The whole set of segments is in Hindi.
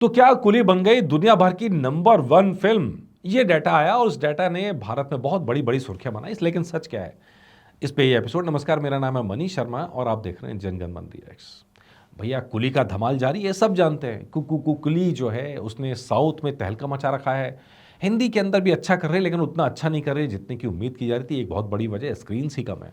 तो क्या कुली बन गई दुनिया भर की नंबर वन फिल्म? ये डाटा आया और उस डाटा ने भारत में बहुत बड़ी बड़ी सुर्खियां बनाई। लेकिन सच क्या है इस पे ये एपिसोड। नमस्कार, मेरा नाम है मनीष शर्मा और आप देख रहे हैं जनगण मन DX। भैया, कुली का धमाल जारी है, सब जानते हैं। कुली जो है उसने साउथ में तहलका मचा रखा है। हिंदी के अंदर भी अच्छा कर रहे हैं, लेकिन उतना अच्छा नहीं कर रहे जितने की उम्मीद की जा रही थी। एक बहुत बड़ी वजह स्क्रीन ही कम है।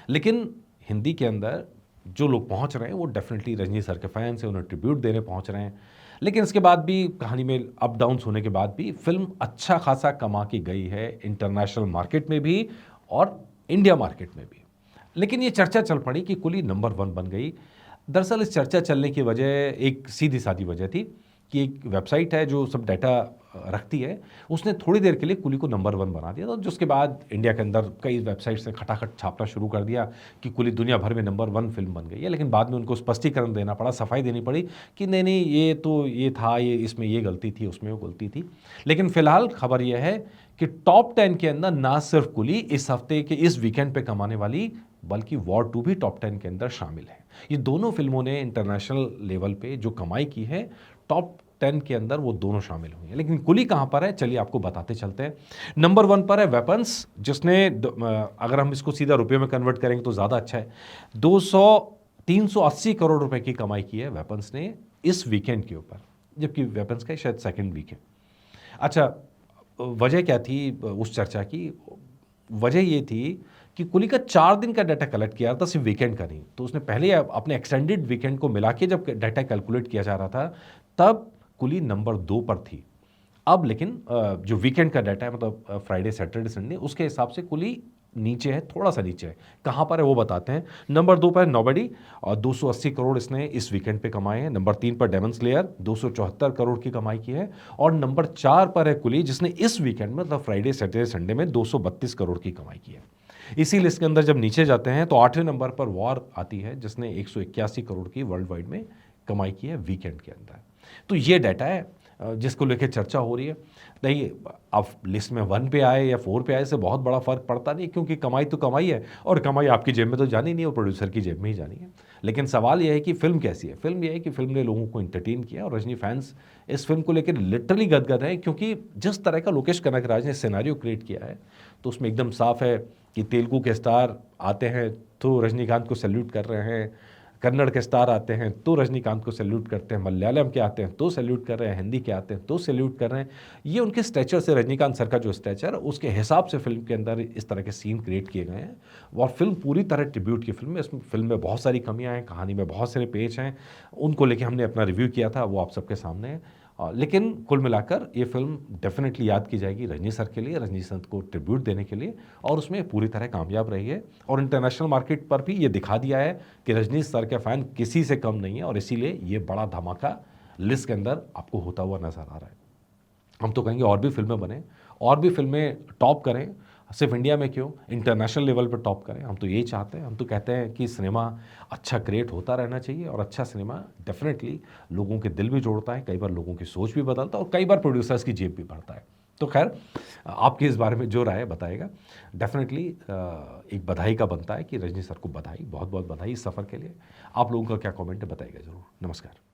लेकिन हिंदी के अंदर जो लोग पहुंच रहे हैं वो डेफिनेटली रजनी सर के फैंस हैं, उन्हें ट्रिब्यूट देने पहुंच रहे हैं। लेकिन इसके बाद भी कहानी में अप डाउन्स होने के बाद भी फिल्म अच्छा खासा कमा के गई है, इंटरनेशनल मार्केट में भी और इंडिया मार्केट में भी। लेकिन ये चर्चा चल पड़ी कि कुली नंबर वन बन गई। दरअसल इस चर्चा चलने की वजह एक सीधी सादी वजह थी कि एक वेबसाइट है जो सब डाटा रखती है, उसने थोड़ी देर के लिए कुली को नंबर वन बना दिया। तो जिसके बाद इंडिया के अंदर कई वेबसाइट्स ने खटाखट छापना शुरू कर दिया कि कुली दुनिया भर में नंबर वन फिल्म बन गई है। लेकिन बाद में उनको स्पष्टीकरण देना पड़ा, सफाई देनी पड़ी कि नहीं नहीं, ये तो ये था, ये इसमें ये गलती थी, उसमें वो गलती थी। लेकिन फिलहाल खबर यह है कि टॉप 10 के अंदर ना सिर्फ कुली इस हफ्ते के इस वीकेंड पे कमाने वाली, बल्कि वॉर 2 भी टॉप 10 के अंदर शामिल है। ये दोनों फिल्मों ने इंटरनेशनल लेवल पे जो कमाई की है, टॉप 10 के अंदर वो दोनों शामिल हुई हैं। लेकिन कुली कहां पर है, चलिए आपको बताते चलते हैं। नंबर वन पर है वेपन्स, जिसने अगर हम इसको सीधा रुपये में कन्वर्ट करेंगे तो ज़्यादा अच्छा है। 200 380 करोड़ रुपए की कमाई की है वेपन्स ने इस वीकेंड के ऊपर, जबकि वेपन्स का शायद सेकेंड वीक है। अच्छा, वजह क्या थी उस चर्चा की? वजह ये थी कि कुली का 4 दिन का डाटा कलेक्ट किया था, सिर्फ वीकेंड का नहीं। तो उसने पहले अपने एक्सटेंडेड वीकेंड को मिला के जब डाटा कैलकुलेट किया जा रहा था, तब कुली नंबर 2 पर थी। अब लेकिन जो वीकेंड का डाटा है, मतलब फ्राइडे सैटरडे संडे, उसके हिसाब से कुली नीचे है, थोड़ा सा नीचे है। कहाँ पर है वो बताते हैं। नंबर 2 पर नोबडी और 280 करोड़ इसने इस वीकेंड पे कमाए हैं। नंबर 3 पर डेमन स्लेयर 274 करोड़ की कमाई की है। और नंबर 4 पर है कुली, जिसने इस वीकेंड में, मतलब फ्राइडे सैटरडे संडे में 232 करोड़ की कमाई की है। इसी लिस्ट के अंदर जब नीचे जाते हैं तो 8वें नंबर पर वॉर आती है, जिसने 181 करोड़ की वर्ल्ड वाइड में कमाई की है वीकेंड के अंदर। तो ये डाटा है जिसको लेकर चर्चा हो रही है। नहीं, अब लिस्ट में 1 पे आए या 4 पे आए से बहुत बड़ा फर्क पड़ता नहीं, क्योंकि कमाई तो कमाई है और कमाई आपकी जेब में तो जानी नहीं है, और प्रोड्यूसर की जेब में ही जानी है। लेकिन सवाल यह है कि फिल्म कैसी है। फिल्म यह है कि फिल्म ने लोगों को इंटरटेन किया और रजनी फैंस इस फिल्म को लेकर लिटरली गदगद है, क्योंकि जिस तरह का लोकेश कनगराज ने सिनेरियो क्रिएट किया है, तो उसमें एकदम साफ है कि तेलुगु के स्टार आते हैं तो रजनीकांत को सैल्यूट कर रहे हैं, कन्नड़ के स्टार आते हैं तो रजनीकांत को सैल्यूट करते हैं, मलयालम के आते हैं तो सैल्यूट कर रहे हैं, हिंदी के आते हैं तो सैल्यूट कर रहे हैं। ये उनके स्ट्रेचर से, रजनीकांत सर का जो स्ट्रेचर, उसके हिसाब से फिल्म के अंदर इस तरह के सीन क्रिएट किए गए हैं। और फिल्म पूरी तरह ट्रिब्यूट की फिल्म है। इस फिल्म में बहुत सारी कमियां हैं, कहानी में बहुत सारे पेच हैं, उनको लेके हमने अपना रिव्यू किया था, वो आप सबके सामने है। लेकिन कुल मिलाकर ये फिल्म डेफिनेटली याद की जाएगी रजनी सर के लिए, रजनी सर को ट्रिब्यूट देने के लिए, और उसमें पूरी तरह कामयाब रही है। और इंटरनेशनल मार्केट पर भी ये दिखा दिया है कि रजनी सर के फैन किसी से कम नहीं है, और इसीलिए ये बड़ा धमाका लिस्ट के अंदर आपको होता हुआ नजर आ रहा है। हम तो कहेंगे और भी फिल्में बने, और भी फिल्में टॉप करें, सिर्फ इंडिया में क्यों, इंटरनेशनल लेवल पर टॉप करें। हम तो यही चाहते हैं। हम तो कहते हैं कि सिनेमा अच्छा क्रिएट होता रहना चाहिए, और अच्छा सिनेमा डेफिनेटली लोगों के दिल भी जोड़ता है, कई बार लोगों की सोच भी बदलता है, और कई बार प्रोड्यूसर्स की जेब भी भरता है। तो खैर, आपकी इस बारे में जो राय बताएगा, डेफिनेटली एक बधाई का बनता है कि रजनी सर को बधाई, बहुत बहुत बधाई इस सफ़र के लिए। आप लोगों का क्या कमेंट है बताइएगा ज़रूर। नमस्कार।